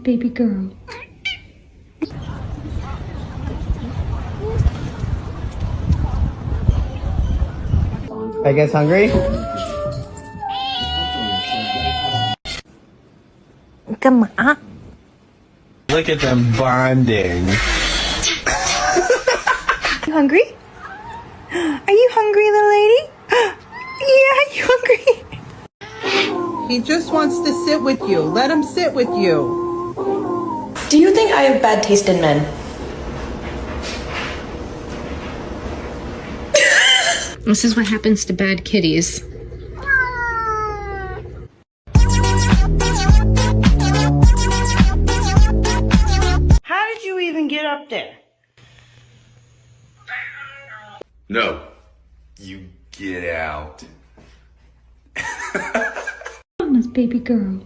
baby girl. Are you guys hungry? Look at them bonding. You hungry? Are you hungry, little lady? Yeah, you hungry? He just wants to sit with you. Let him sit with you. Do you think I have bad taste in men? This is what happens to bad kitties. How did you even get up there? No, you get out. Mama's baby girl.